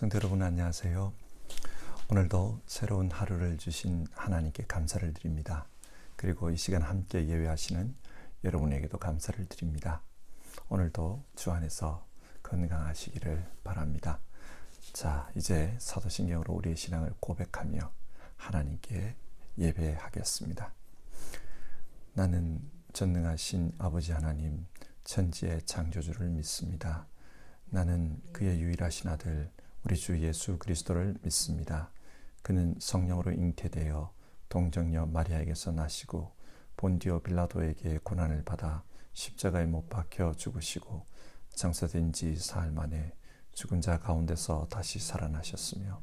성도 여러분 안녕하세요. 오늘도 새로운 하루를 주신 하나님께 감사를 드립니다. 그리고 이 시간 함께 예배하시는 여러분에게도 감사를 드립니다. 오늘도 주 안에서 건강하시기를 바랍니다. 자, 이제 사도신경으로 우리의 신앙을 고백하며 하나님께 예배하겠습니다. 나는 전능하신 아버지 하나님, 천지의 창조주를 믿습니다. 나는 그의 유일하신 아들 우리 주 예수 그리스도를 믿습니다. 그는 성령으로 잉태되어 동정녀 마리아에게서 나시고 본디오 빌라도에게 고난을 받아 십자가에 못 박혀 죽으시고 장사된 지 사흘 만에 죽은 자 가운데서 다시 살아나셨으며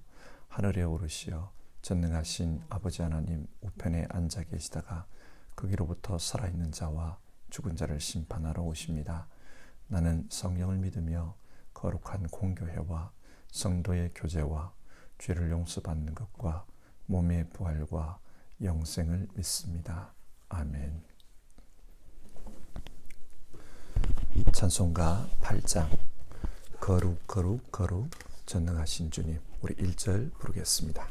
하늘에 오르시어 전능하신 아버지 하나님 우편에 앉아 계시다가 거기로부터 살아있는 자와 죽은 자를 심판하러 오십니다. 나는 성령을 믿으며 거룩한 공교회와 성도의 교제와 죄를 용서받는 것과 몸의 부활과 영생을 믿습니다. 아멘. 찬송가 8장 거룩 거룩 거룩 전능하신 주님, 우리 1절 부르겠습니다.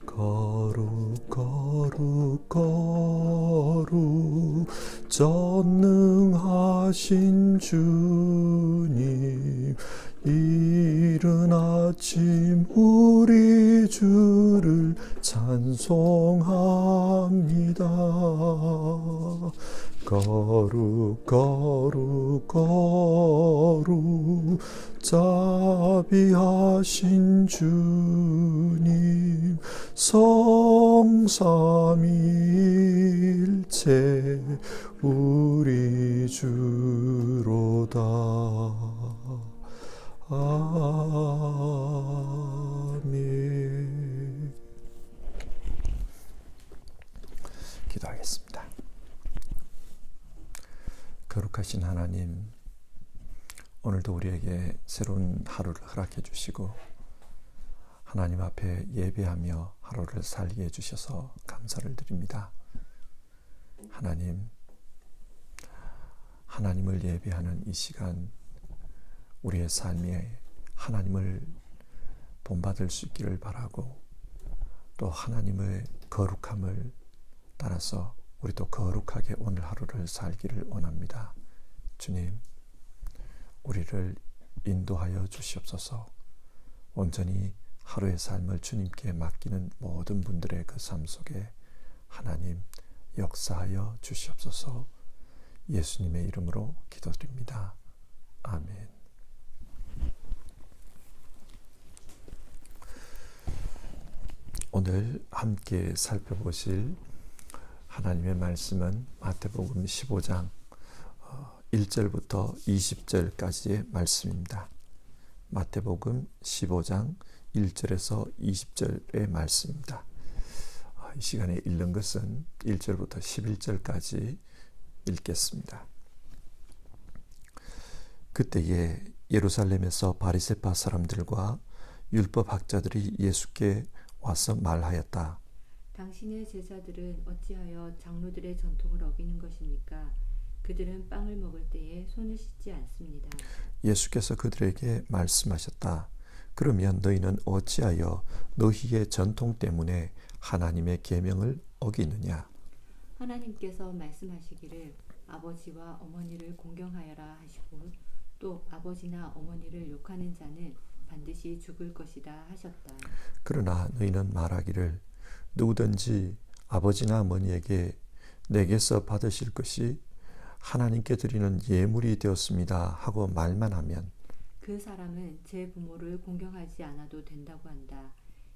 거룩 거룩 거룩 전능하신 주님, 이른 아침 우리 주를 찬송합니다. 거룩 거룩 거룩 자비하신 주님, 성삼일체 우리 주로다. 아멘. 기도하겠습니다. 거룩하신 하나님, 오늘도 우리에게 새로운 하루를 허락해 주시고 하나님 앞에 예배하며 하루를 살게 해주셔서 감사를 드립니다. 하나님을 예배하는 이 시간, 우리의 삶에 하나님을 본받을 수 있기를 바라고, 또 하나님의 거룩함을 따라서 우리도 거룩하게 오늘 하루를 살기를 원합니다. 주님, 우리를 인도하여 주시옵소서. 온전히 하루의 삶을 주님께 맡기는 모든 분들의 그 삶 속에 하나님 역사하여 주시옵소서. 예수님의 이름으로 기도드립니다. 아멘. 오늘 함께 살펴보실 하나님의 말씀은 마태복음 15장 1절부터 20절까지의 말씀입니다. 마태복음 15장 1절에서 20절의 말씀입니다. 이 시간에 읽는 것은 1절부터 11절까지 읽겠습니다. 그때에 예루살렘에서 바리새파 사람들과 율법 학자들이 예수께 와서 말하였다. 당신의 제자들은 어찌하여 장로들의 전통을 어기는 것입니까? 그들은 빵을 먹을 때에 손을 씻지 않습니다. 예수께서 그들에게 말씀하셨다. 그러면 너희는 어찌하여 너희의 전통 때문에 하나님의 계명을 어기느냐? 하나님께서 말씀하시기를 아버지와 어머니를 공경하여라 하시고, 또 아버지나 어머니를 욕하는 자는 반드시 죽을 것이다 하셨다. 그러나 너희는 말하기를 누구든지 아버지나 어머니에게 내게서 받으실 것이 하나님께 드리는 예물이 되었습니다 하고 말만 하면 그 사람은 제 부모를 공경하지 않아도 된다고 한다.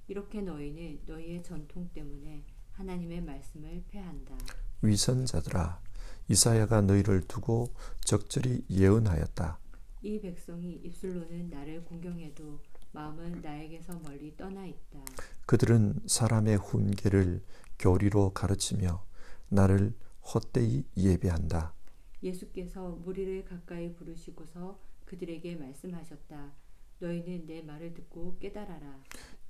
이렇게 너희는 너희의 전통 때문에 하나님의 말씀을 폐한다. 위선자들아, 이사야가 너희를 두고 적절히 예언하였다. 이 백성이 입술로는 나를 공경해도 마음은 나에게서 멀리 떠나 있다. 그들은 사람의 훈계를 교리로 가르치며 나를 헛되이 예배한다. 예수께서 무리를 가까이 부르시고서 그들에게 말씀하셨다. 너희는 내 말을 듣고 깨달아라.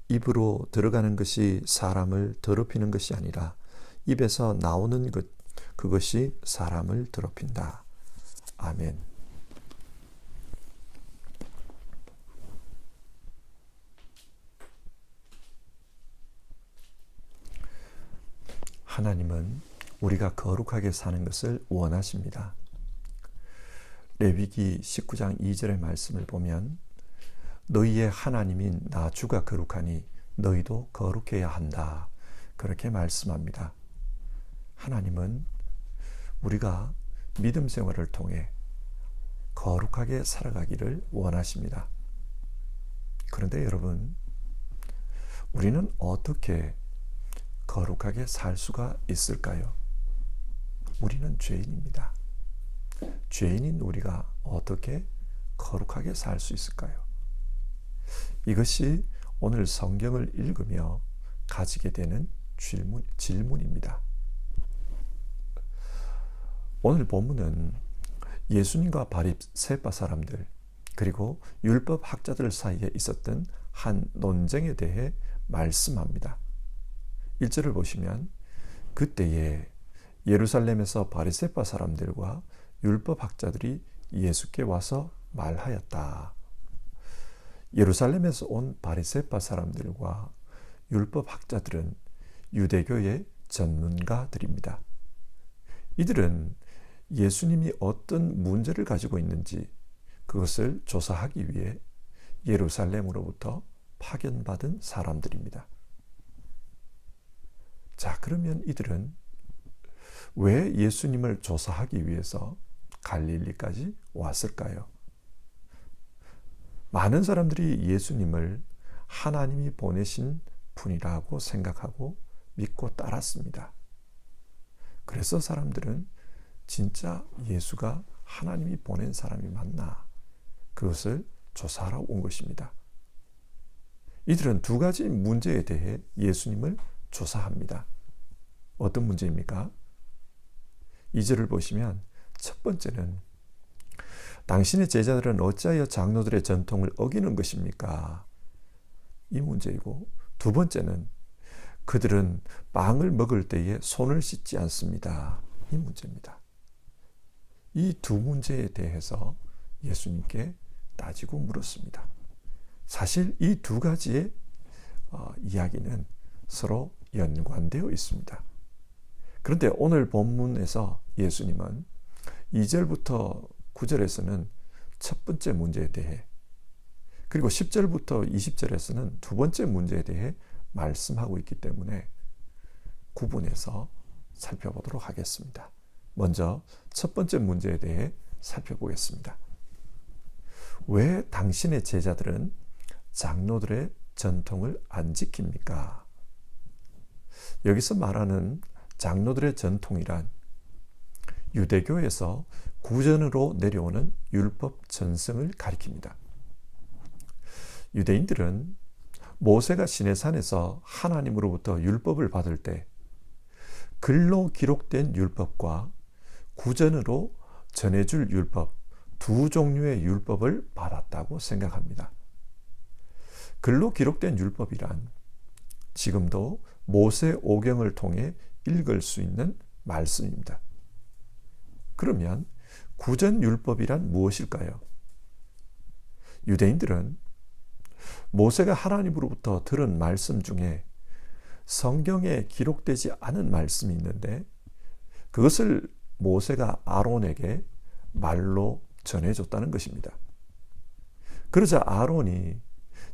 입으로 들어가는 것이 사람을 더럽히는 것이 아니라 입에서 나오는 그것이 사람을 더럽힌다. 아멘. 하나님은 우리가 거룩하게 사는 것을 원하십니다. 레위기 19장 2절의 말씀을 보면 너희의 하나님인 나 주가 거룩하니 너희도 거룩해야 한다. 그렇게 말씀합니다. 하나님은 우리가 믿음 생활을 통해 거룩하게 살아가기를 원하십니다. 그런데 여러분, 우리는 어떻게 거룩하게 살 수가 있을까요? 우리는 죄인입니다. 죄인인 우리가 어떻게 거룩하게 살 수 있을까요? 이것이 오늘 성경을 읽으며 가지게 되는 질문입니다. 오늘 본문은 예수님과 바리새파 사람들 그리고 율법 학자들 사이에 있었던 한 논쟁에 대해 말씀합니다. 1절을 보시면 그때에 예루살렘에서 바리새파 사람들과 율법 학자들이 예수께 와서 말하였다. 예루살렘에서 온 바리새파 사람들과 율법 학자들은 유대교의 전문가들입니다. 이들은 예수님이 어떤 문제를 가지고 있는지 그것을 조사하기 위해 예루살렘으로부터 파견받은 사람들입니다. 자, 그러면 이들은 왜 예수님을 조사하기 위해서 갈릴리까지 왔을까요? 많은 사람들이 예수님을 하나님이 보내신 분이라고 생각하고 믿고 따랐습니다. 그래서 사람들은 진짜 예수가 하나님이 보낸 사람이 맞나? 그것을 조사하러 온 것입니다. 이들은 두 가지 문제에 대해 예수님을 조사합니다. 어떤 문제입니까? 2절을 보시면 첫 번째는 당신의 제자들은 어찌하여 장로들의 전통을 어기는 것입니까? 이 문제이고, 두 번째는 그들은 빵을 먹을 때에 손을 씻지 않습니다. 이 문제입니다. 이 두 문제에 대해서 예수님께 따지고 물었습니다. 사실 이 두 가지의 이야기는 서로 연관되어 있습니다. 그런데 오늘 본문에서 예수님은 2절부터 9절에서는 첫 번째 문제에 대해, 그리고 10절부터 20절에서는 두 번째 문제에 대해 말씀하고 있기 때문에 구분해서 살펴보도록 하겠습니다. 먼저 첫 번째 문제에 대해 살펴보겠습니다. 왜 당신의 제자들은 장로들의 전통을 안 지킵니까? 여기서 말하는 장로들의 전통이란 유대교에서 구전으로 내려오는 율법 전승을 가리킵니다. 유대인들은 모세가 시내산에서 하나님으로부터 율법을 받을 때 글로 기록된 율법과 구전으로 전해줄 율법, 두 종류의 율법을 받았다고 생각합니다. 글로 기록된 율법이란 지금도 모세 오경을 통해 읽을 수 있는 말씀입니다. 그러면 구전 율법이란 무엇일까요? 유대인들은 모세가 하나님으로부터 들은 말씀 중에 성경에 기록되지 않은 말씀이 있는데 그것을 모세가 아론에게 말로 전해줬다는 것입니다. 그러자 아론이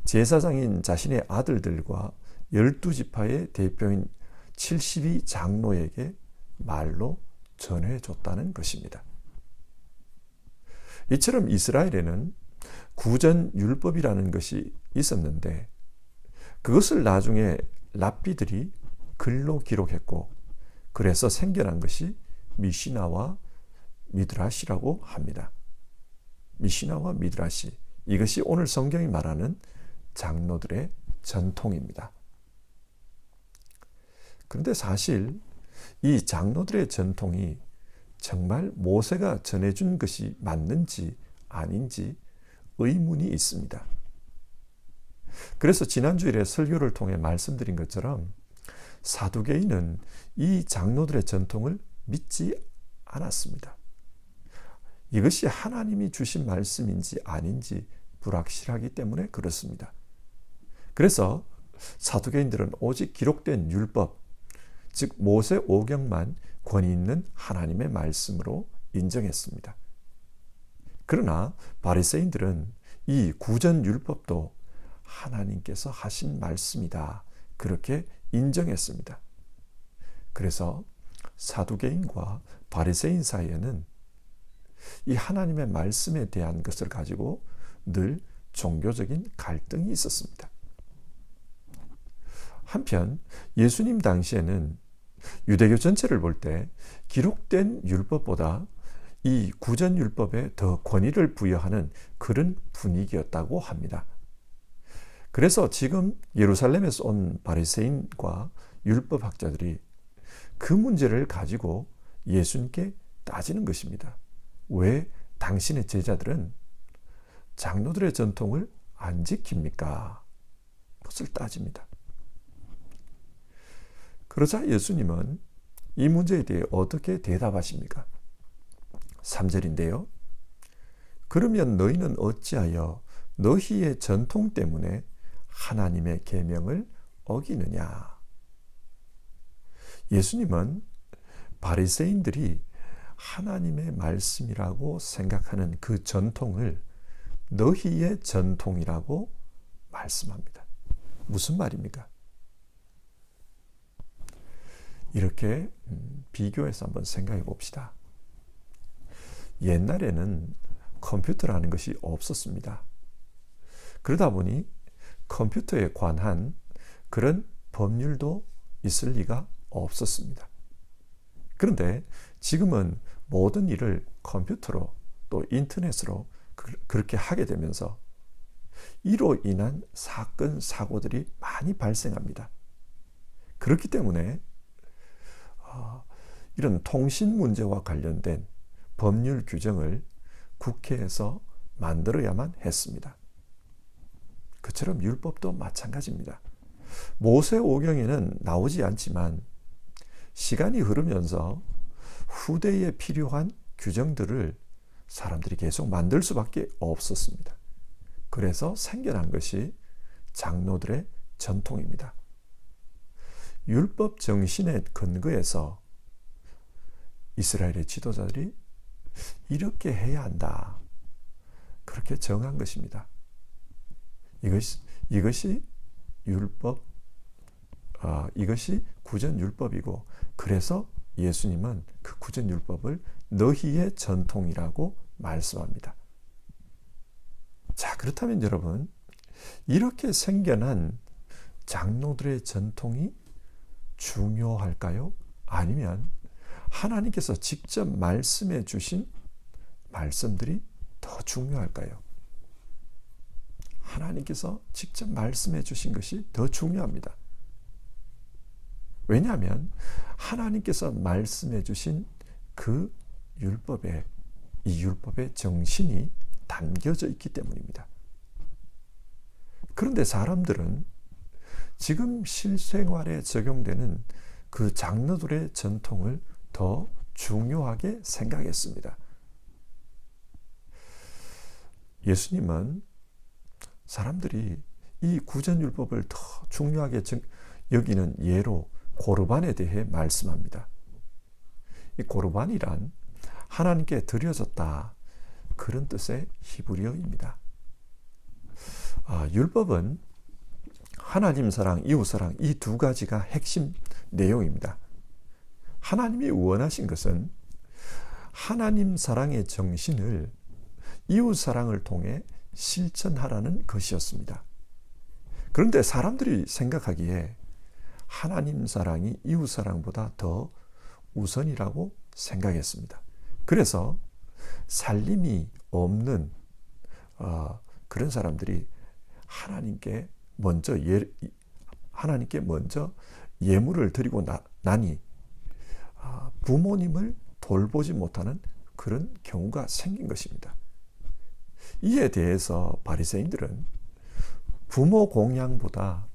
제사장인 자신의 아들들과 12지파의 대표인 72 장로에게 말로 전해줬다는 것입니다. 이처럼 이스라엘에는 구전 율법이라는 것이 있었는데 그것을 나중에 랍비들이 글로 기록했고 그래서 생겨난 것이 미시나와 미드라시라고 합니다. 미시나와 미드라시, 이것이 오늘 성경이 말하는 장로들의 전통입니다. 그런데 사실 이 장로들의 전통이 정말 모세가 전해준 것이 맞는지 아닌지 의문이 있습니다. 그래서 지난주일에 설교를 통해 말씀드린 것처럼 사두개인은 이 장로들의 전통을 믿지 않았습니다. 이것이 하나님이 주신 말씀인지 아닌지 불확실하기 때문에 그렇습니다. 그래서 사두개인들은 오직 기록된 율법, 즉 모세 오경만 권위 있는 하나님의 말씀으로 인정했습니다. 그러나 바리새인들은 이 구전 율법도 하나님께서 하신 말씀이다, 그렇게 인정했습니다. 그래서 사두개인과 바리새인 사이에는 이 하나님의 말씀에 대한 것을 가지고 늘 종교적인 갈등이 있었습니다. 한편 예수님 당시에는 유대교 전체를 볼 때 기록된 율법보다 이 구전 율법에 더 권위를 부여하는 그런 분위기였다고 합니다. 그래서 지금 예루살렘에서 온 바리새인과 율법학자들이 그 문제를 가지고 예수님께 따지는 것입니다. 왜 당신의 제자들은 장로들의 전통을 안 지킵니까? 그것을 따집니다. 그러자 예수님은 이 문제에 대해 어떻게 대답하십니까? 3절인데요. 그러면 너희는 어찌하여 너희의 전통 때문에 하나님의 계명을 어기느냐? 예수님은 바리새인들이 하나님의 말씀이라고 생각하는 그 전통을 너희의 전통이라고 말씀합니다. 무슨 말입니까? 이렇게 비교해서 한번 생각해 봅시다. 옛날에는 컴퓨터라는 것이 없었습니다. 그러다 보니 컴퓨터에 관한 그런 법률도 있을 리가 없었습니다. 그런데 지금은 모든 일을 컴퓨터로 또 인터넷으로 그렇게 하게 되면서 이로 인한 사건, 사고들이 많이 발생합니다. 그렇기 때문에 이런 통신 문제와 관련된 법률 규정을 국회에서 만들어야만 했습니다. 그처럼 율법도 마찬가지입니다. 모세오경에는 나오지 않지만 시간이 흐르면서 후대에 필요한 규정들을 사람들이 계속 만들 수밖에 없었습니다. 그래서 생겨난 것이 장로들의 전통입니다. 율법 정신에 근거해서 이스라엘의 지도자들이 이렇게 해야 한다, 그렇게 정한 것입니다. 이것이 율법, 이것이 구전 율법이고, 그래서 예수님은 그 구전 율법을 너희의 전통이라고 말씀합니다. 자, 그렇다면 여러분, 이렇게 생겨난 장로들의 전통이 중요할까요? 아니면 하나님께서 직접 말씀해 주신 말씀들이 더 중요할까요? 하나님께서 직접 말씀해 주신 것이 더 중요합니다. 왜냐하면 하나님께서 말씀해 주신 그 율법에, 이 율법의 정신이 담겨져 있기 때문입니다. 그런데 사람들은 지금 실생활에 적용되는 그 장로들의 전통을 더 중요하게 생각했습니다. 예수님은 사람들이 이 구전율법을 더 중요하게 여기는 예로 고르반에 대해 말씀합니다. 이 고르반이란 하나님께 드려졌다, 그런 뜻의 히브리어입니다. 율법은 하나님 사랑, 이웃 사랑, 이 두 가지가 핵심 내용입니다. 하나님이 원하신 것은 하나님 사랑의 정신을 이웃 사랑을 통해 실천하라는 것이었습니다. 그런데 사람들이 생각하기에 하나님 사랑이 이웃 사랑보다 더 우선이라고 생각했습니다. 그래서 살림이 없는 그런 사람들이 하나님께 먼저 예물을 드리고 나니 부모님을 돌보지 못하는 그런 경우가 생긴 것입니다. 이에 대해서 바리새인들은 부모 공양보다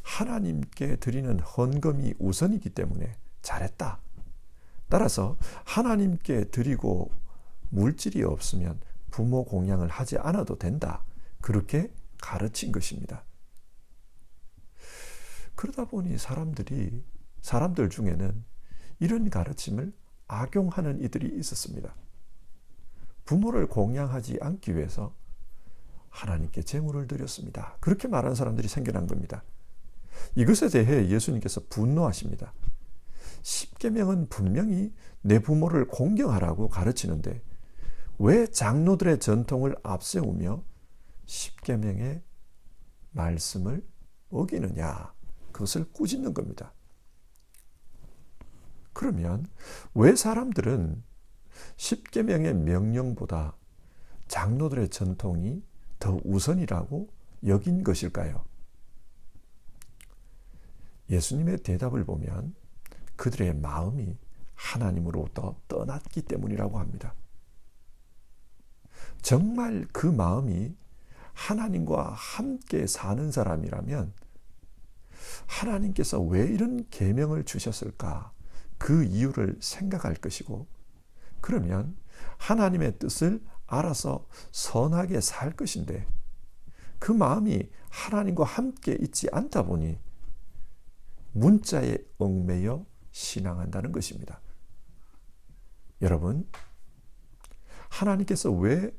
하나님께 드리는 헌금이 우선이기 때문에 잘했다. 따라서 하나님께 드리고 물질이 없으면 부모 공양을 하지 않아도 된다. 그렇게 가르친 것입니다. 그러다 보니 사람들 중에는 이런 가르침을 악용하는 이들이 있었습니다. 부모를 공양하지 않기 위해서 하나님께 제물을 드렸습니다. 그렇게 말하는 사람들이 생겨난 겁니다. 이것에 대해 예수님께서 분노하십니다. 십계명은 분명히 내 부모를 공경하라고 가르치는데 왜 장로들의 전통을 앞세우며 십계명의 말씀을 어기느냐? 그것을 꾸짖는 겁니다. 그러면 왜 사람들은 십계명의 명령보다 장로들의 전통이 더 우선이라고 여긴 것일까요? 예수님의 대답을 보면 그들의 마음이 하나님으로부터 떠났기 때문이라고 합니다. 정말 그 마음이 하나님과 함께 사는 사람이라면 하나님께서 왜 이런 계명을 주셨을까? 그 이유를 생각할 것이고, 그러면 하나님의 뜻을 알아서 선하게 살 것인데 그 마음이 하나님과 함께 있지 않다 보니 문자에 얽매여 신앙한다는 것입니다. 여러분, 하나님께서 왜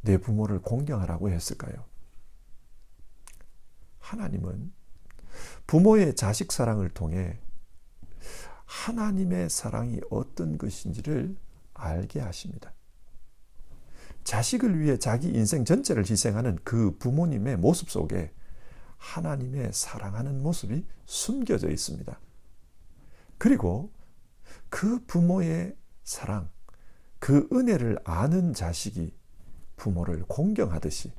내 부모를 공경하라고 했을까요? 하나님은 부모의 자식 사랑을 통해 하나님의 사랑이 어떤 것인지를 알게 하십니다. 자식을 위해 자기 인생 전체를 희생하는 그 부모님의 모습 속에 하나님의 사랑하는 모습이 숨겨져 있습니다. 그리고 그 부모의 사랑, 그 은혜를 아는 자식이 부모를 공경하듯이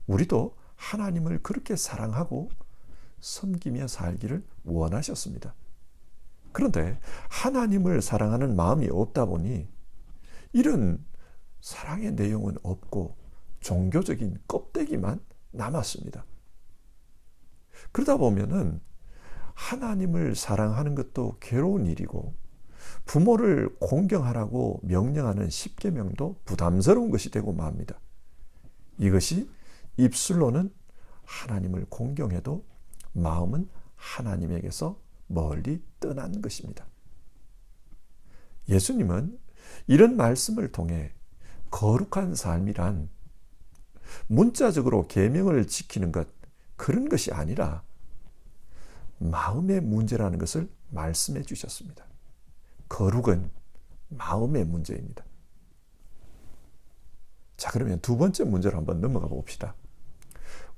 우리도 하나님을 그렇게 사랑하고 섬기며 살기를 원하셨습니다. 그런데 하나님을 사랑하는 마음이 없다 보니 이런 사랑의 내용은 없고 종교적인 껍데기만 남았습니다. 그러다 보면은 하나님을 사랑하는 것도 괴로운 일이고 부모를 공경하라고 명령하는 십계명도 부담스러운 것이 되고 맙니다. 이것이 입술로는 하나님을 공경해도 마음은 하나님에게서 멀리 떠난 것입니다. 예수님은 이런 말씀을 통해 거룩한 삶이란 문자적으로 계명을 지키는 것, 그런 것이 아니라 마음의 문제라는 것을 말씀해 주셨습니다. 거룩은 마음의 문제입니다. 자, 그러면 두 번째 문제로 한번 넘어가 봅시다.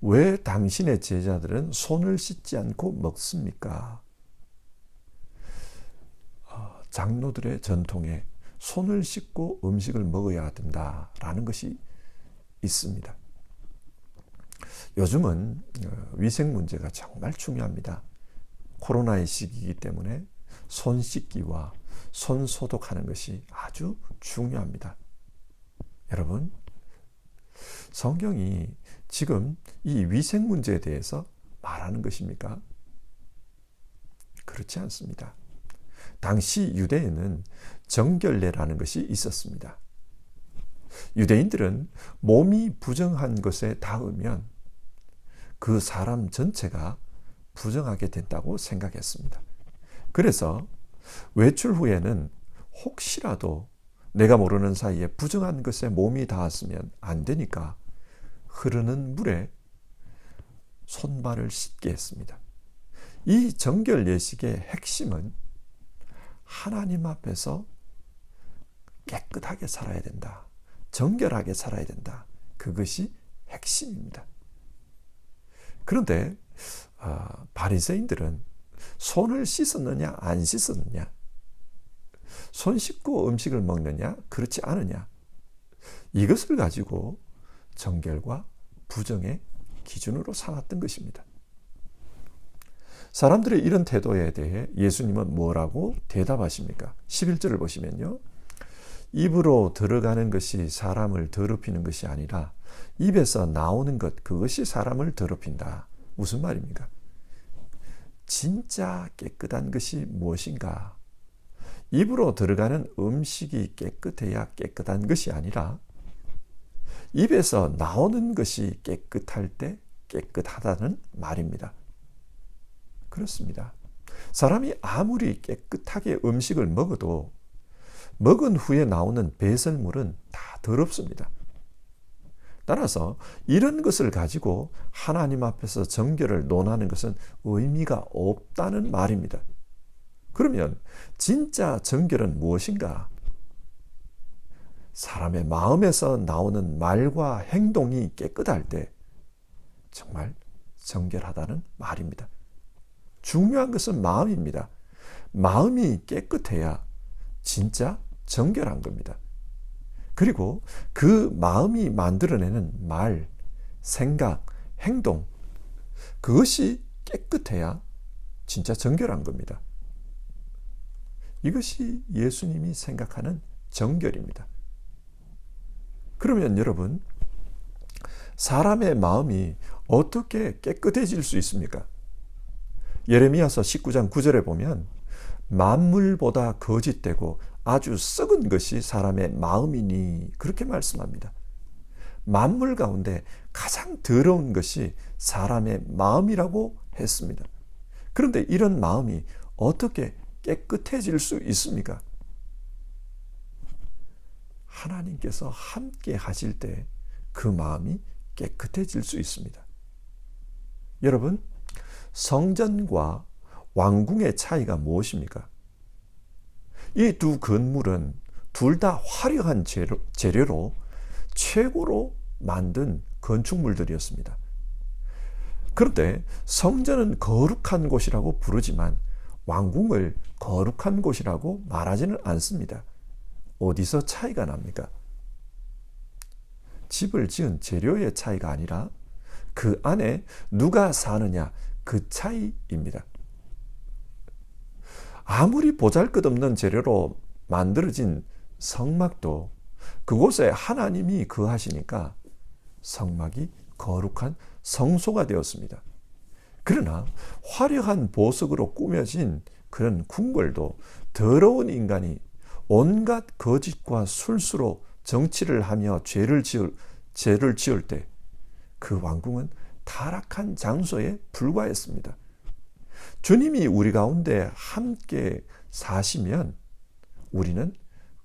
왜 당신의 제자들은 손을 씻지 않고 먹습니까? 장로들의 전통에 손을 씻고 음식을 먹어야 된다라는 것이 있습니다. 요즘은 위생 문제가 정말 중요합니다. 코로나의 시기이기 때문에 손 씻기와 손 소독하는 것이 아주 중요합니다. 여러분, 성경이 지금 이 위생 문제에 대해서 말하는 것입니까? 그렇지 않습니다. 당시 유대에는 정결례라는 것이 있었습니다. 유대인들은 몸이 부정한 것에 닿으면 그 사람 전체가 부정하게 된다고 생각했습니다. 그래서 외출 후에는 혹시라도 내가 모르는 사이에 부정한 것에 몸이 닿았으면 안 되니까 흐르는 물에 손발을 씻게 했습니다. 이 정결 예식의 핵심은 하나님 앞에서 깨끗하게 살아야 된다. 정결하게 살아야 된다. 그것이 핵심입니다. 그런데 바리새인들은 손을 씻었느냐 안 씻었느냐, 손 씻고 음식을 먹느냐 그렇지 않느냐, 이것을 가지고 정결과 부정의 기준으로 삼았던 것입니다. 사람들의 이런 태도에 대해 예수님은 뭐라고 대답하십니까? 11절을 보시면요. 입으로 들어가는 것이 사람을 더럽히는 것이 아니라 입에서 나오는 것, 그것이 사람을 더럽힌다. 무슨 말입니까? 진짜 깨끗한 것이 무엇인가? 입으로 들어가는 음식이 깨끗해야 깨끗한 것이 아니라 입에서 나오는 것이 깨끗할 때 깨끗하다는 말입니다. 그렇습니다. 사람이 아무리 깨끗하게 음식을 먹어도 먹은 후에 나오는 배설물은 다 더럽습니다. 따라서 이런 것을 가지고 하나님 앞에서 정결을 논하는 것은 의미가 없다는 말입니다. 그러면 진짜 정결은 무엇인가? 사람의 마음에서 나오는 말과 행동이 깨끗할 때 정말 정결하다는 말입니다. 중요한 것은 마음입니다. 마음이 깨끗해야 진짜 정결한 겁니다. 그리고 그 마음이 만들어내는 말, 생각, 행동, 그것이 깨끗해야 진짜 정결한 겁니다. 이것이 예수님이 생각하는 정결입니다. 그러면 여러분, 사람의 마음이 어떻게 깨끗해질 수 있습니까? 예레미야서 19장 9절에 보면 만물보다 거짓되고 아주 썩은 것이 사람의 마음이니 그렇게 말씀합니다. 만물 가운데 가장 더러운 것이 사람의 마음이라고 했습니다. 그런데 이런 마음이 어떻게 깨끗해질 수 있습니까? 하나님께서 함께 하실 때 그 마음이 깨끗해질 수 있습니다. 여러분, 성전과 왕궁의 차이가 무엇입니까? 이 두 건물은 둘 다 화려한 재료로 최고로 만든 건축물들이었습니다. 그런데 성전은 거룩한 곳이라고 부르지만 왕궁을 거룩한 곳이라고 말하지는 않습니다. 어디서 차이가 납니까? 집을 지은 재료의 차이가 아니라 그 안에 누가 사느냐 그 차이입니다. 아무리 보잘것없는 재료로 만들어진 성막도 그곳에 하나님이 거하시니까 성막이 거룩한 성소가 되었습니다. 그러나 화려한 보석으로 꾸며진 그런 궁궐도 더러운 인간이 온갖 거짓과 술수로 정치를 하며 죄를 지을 때 그 왕궁은 타락한 장소에 불과했습니다. 주님이 우리 가운데 함께 사시면 우리는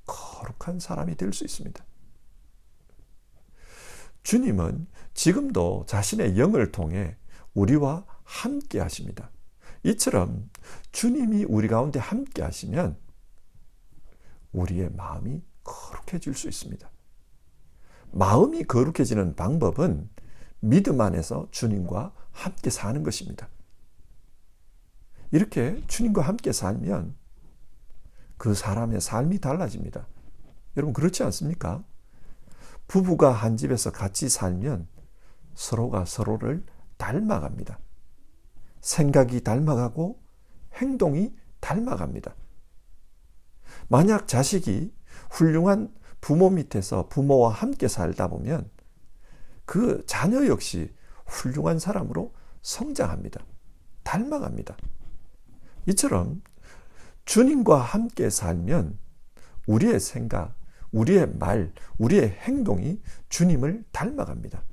거룩한 사람이 될 수 있습니다. 주님은 지금도 자신의 영을 통해 우리와 함께 하십니다. 이처럼 주님이 우리 가운데 함께 하시면 우리의 마음이 거룩해질 수 있습니다. 마음이 거룩해지는 방법은 믿음 안에서 주님과 함께 사는 것입니다. 이렇게 주님과 함께 살면 그 사람의 삶이 달라집니다. 여러분 그렇지 않습니까? 부부가 한 집에서 같이 살면 서로가 서로를 닮아갑니다. 생각이 닮아가고 행동이 닮아갑니다. 만약 자식이 훌륭한 부모 밑에서 부모와 함께 살다 보면 그 자녀 역시 훌륭한 사람으로 성장합니다. 닮아갑니다. 이처럼 주님과 함께 살면 우리의 생각, 우리의 말, 우리의 행동이 주님을 닮아갑니다.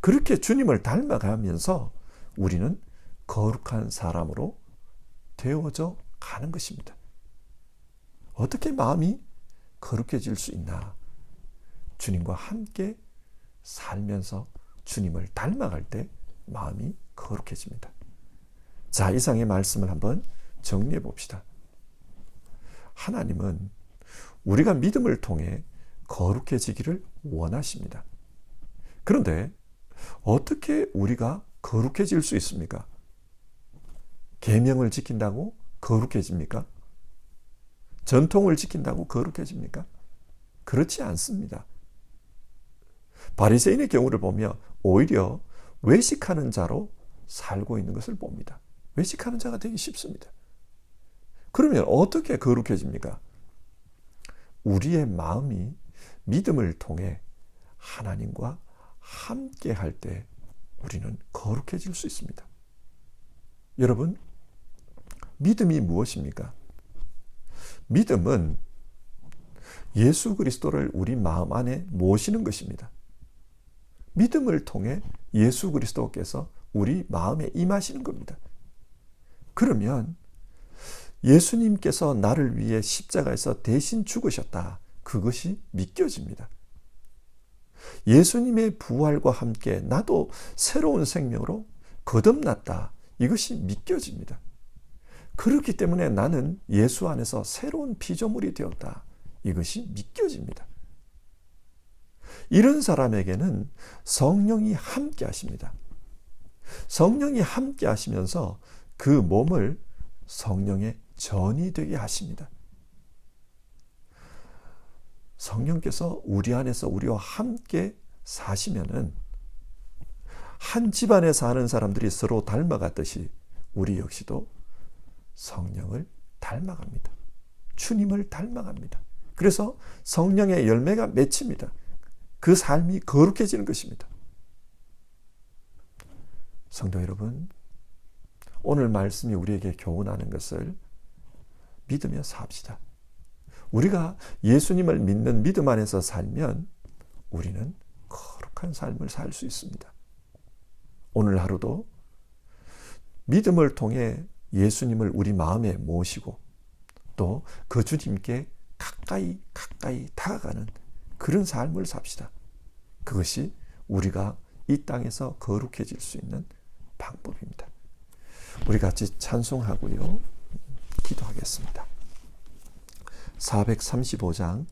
그렇게 주님을 닮아가면서 우리는 거룩한 사람으로 되어져 가는 것입니다. 어떻게 마음이 거룩해질 수 있나? 주님과 함께 살면서 주님을 닮아갈 때 마음이 거룩해집니다. 자, 이상의 말씀을 한번 정리해 봅시다. 하나님은 우리가 믿음을 통해 거룩해지기를 원하십니다. 그런데 어떻게 우리가 거룩해질 수 있습니까? 계명을 지킨다고 거룩해집니까? 전통을 지킨다고 거룩해집니까? 그렇지 않습니다. 바리새인의 경우를 보며 오히려 외식하는 자로 살고 있는 것을 봅니다. 외식하는 자가 되기 쉽습니다. 그러면 어떻게 거룩해집니까? 우리의 마음이 믿음을 통해 하나님과 함께 할 때 우리는 거룩해질 수 있습니다. 여러분, 믿음이 무엇입니까? 믿음은 예수 그리스도를 우리 마음 안에 모시는 것입니다. 믿음을 통해 예수 그리스도께서 우리 마음에 임하시는 겁니다. 그러면 예수님께서 나를 위해 십자가에서 대신 죽으셨다. 그것이 믿겨집니다. 예수님의 부활과 함께 나도 새로운 생명으로 거듭났다. 이것이 믿겨집니다. 그렇기 때문에 나는 예수 안에서 새로운 피조물이 되었다. 이것이 믿겨집니다. 이런 사람에게는 성령이 함께 하십니다. 성령이 함께 하시면서 그 몸을 성령의 전이 되게 하십니다. 성령께서 우리 안에서 우리와 함께 사시면은 한 집안에 사는 사람들이 서로 닮아갔듯이 우리 역시도 성령을 닮아갑니다. 주님을 닮아갑니다. 그래서 성령의 열매가 맺힙니다. 그 삶이 거룩해지는 것입니다. 성도 여러분, 오늘 말씀이 우리에게 교훈하는 것을 믿으며 삽시다. 우리가 예수님을 믿는 믿음 안에서 살면 우리는 거룩한 삶을 살 수 있습니다. 오늘 하루도 믿음을 통해 예수님을 우리 마음에 모시고 또 그 주님께 가까이 다가가는 그런 삶을 삽시다. 그것이 우리가 이 땅에서 거룩해질 수 있는 방법입니다. 우리 같이 찬송하고요. 기도하겠습니다. 435장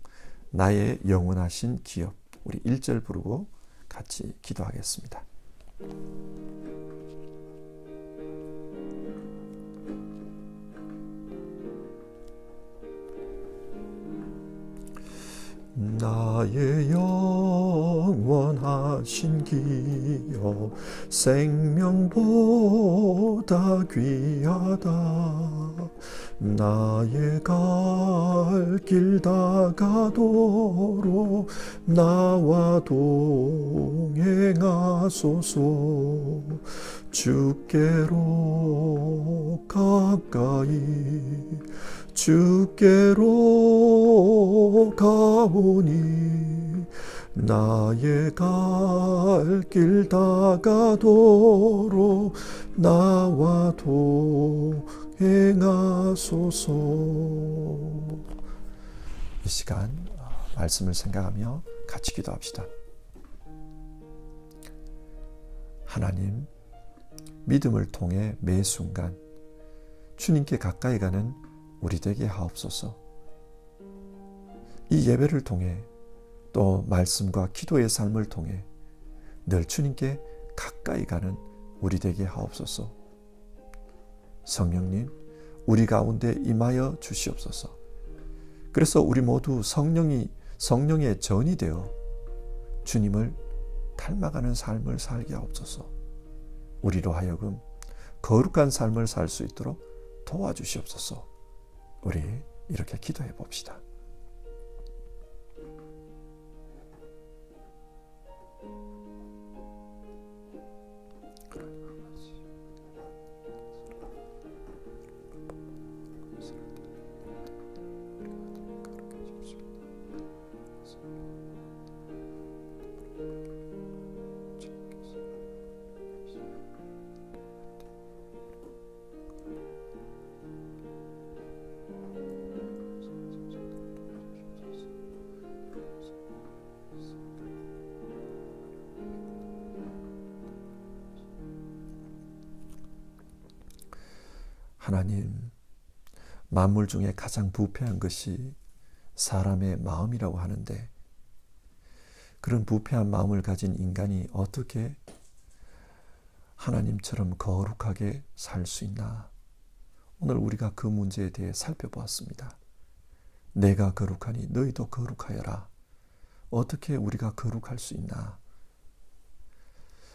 나의 영원하신 기업, 우리 1절 부르고 같이 기도하겠습니다. 나의 영원하신 기업 생명보다 귀하다. 나의 갈 길 다가도록 나와 동행하소서. 주께로 가까이 주께로 가오니 나의 갈 길 다가도록 나와 동행하소서. 이 시간 말씀을 생각하며 같이 기도합시다. 하나님, 믿음을 통해 매 순간 주님께 가까이 가는 우리 되게 하옵소서. 이 예배를 통해 또 말씀과 기도의 삶을 통해 늘 주님께 가까이 가는 우리 되게 하옵소서. 성령님, 우리 가운데 임하여 주시옵소서. 그래서 우리 모두 성령의 전이 되어 주님을 닮아가는 삶을 살게 하옵소서. 우리로 하여금 거룩한 삶을 살 수 있도록 도와주시옵소서. 우리 이렇게 기도해 봅시다. 하나님, 만물 중에 가장 부패한 것이 사람의 마음이라고 하는데 그런 부패한 마음을 가진 인간이 어떻게 하나님처럼 거룩하게 살 수 있나? 오늘 우리가 그 문제에 대해 살펴보았습니다. 내가 거룩하니 너희도 거룩하여라. 어떻게 우리가 거룩할 수 있나?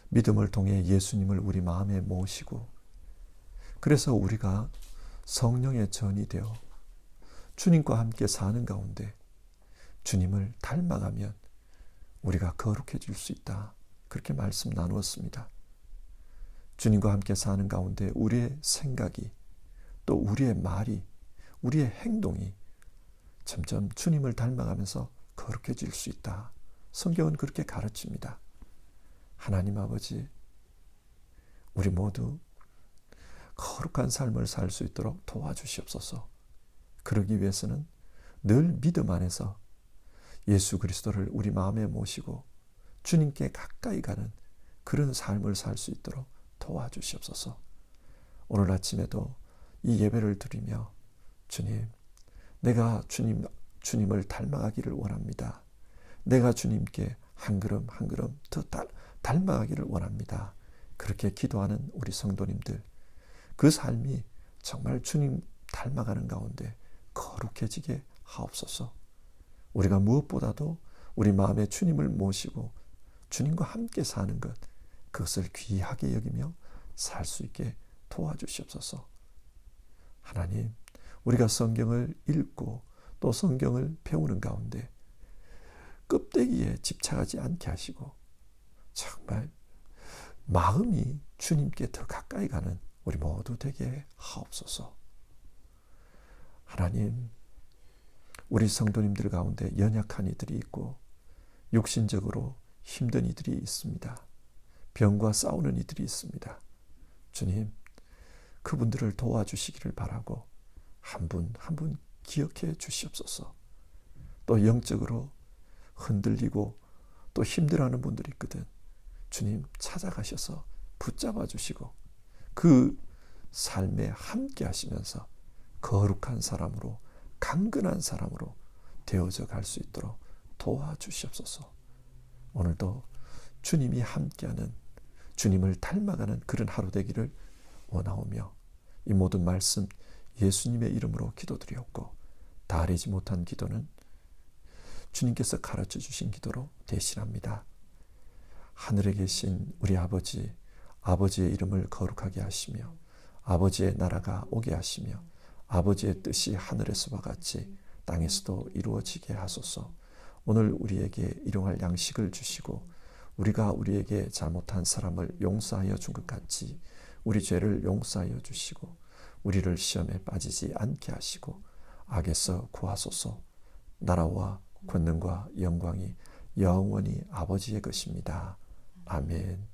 믿음을 통해 예수님을 우리 마음에 모시고 그래서 우리가 성령의 전이 되어 주님과 함께 사는 가운데 주님을 닮아가면 우리가 거룩해질 수 있다. 그렇게 말씀 나누었습니다. 주님과 함께 사는 가운데 우리의 생각이 또 우리의 말이, 우리의 행동이 점점 주님을 닮아가면서 거룩해질 수 있다. 성경은 그렇게 가르칩니다. 하나님 아버지, 우리 모두 거룩한 삶을 살 수 있도록 도와주시옵소서. 그러기 위해서는 늘 믿음 안에서 예수 그리스도를 우리 마음에 모시고 주님께 가까이 가는 그런 삶을 살 수 있도록 도와주시옵소서. 오늘 아침에도 이 예배를 드리며 주님, 내가 주님을 닮아가기를 원합니다. 내가 주님께 한 걸음 한 걸음 더 닮아가기를 원합니다. 그렇게 기도하는 우리 성도님들, 그 삶이 정말 주님 닮아가는 가운데 거룩해지게 하옵소서. 우리가 무엇보다도 우리 마음에 주님을 모시고 주님과 함께 사는 것, 그것을 귀하게 여기며 살 수 있게 도와주시옵소서. 하나님, 우리가 성경을 읽고 또 성경을 배우는 가운데 껍데기에 집착하지 않게 하시고 정말 마음이 주님께 더 가까이 가는 우리 모두 되게 하옵소서. 하나님, 우리 성도님들 가운데 연약한 이들이 있고 육신적으로 힘든 이들이 있습니다. 병과 싸우는 이들이 있습니다. 주님, 그분들을 도와주시기를 바라고 한 분 한 분 기억해 주시옵소서. 또 영적으로 흔들리고 또 힘들어하는 분들이 있거든. 주님 찾아가셔서 붙잡아 주시고 그 삶에 함께 하시면서 거룩한 사람으로, 강건한 사람으로 되어져 갈 수 있도록 도와주시옵소서. 오늘도 주님이 함께하는, 주님을 닮아가는 그런 하루 되기를 원하오며 이 모든 말씀 예수님의 이름으로 기도드리옵고 다하지 못한 기도는 주님께서 가르쳐 주신 기도로 대신합니다. 하늘에 계신 우리 아버지, 아버지의 이름을 거룩하게 하시며 아버지의 나라가 오게 하시며 아버지의 뜻이 하늘에서와 같이 땅에서도 이루어지게 하소서. 오늘 우리에게 일용할 양식을 주시고 우리가 우리에게 잘못한 사람을 용서하여 준 것 같이 우리 죄를 용서하여 주시고 우리를 시험에 빠지지 않게 하시고 악에서 구하소서. 나라와 권능과 영광이 영원히 아버지의 것입니다. 아멘.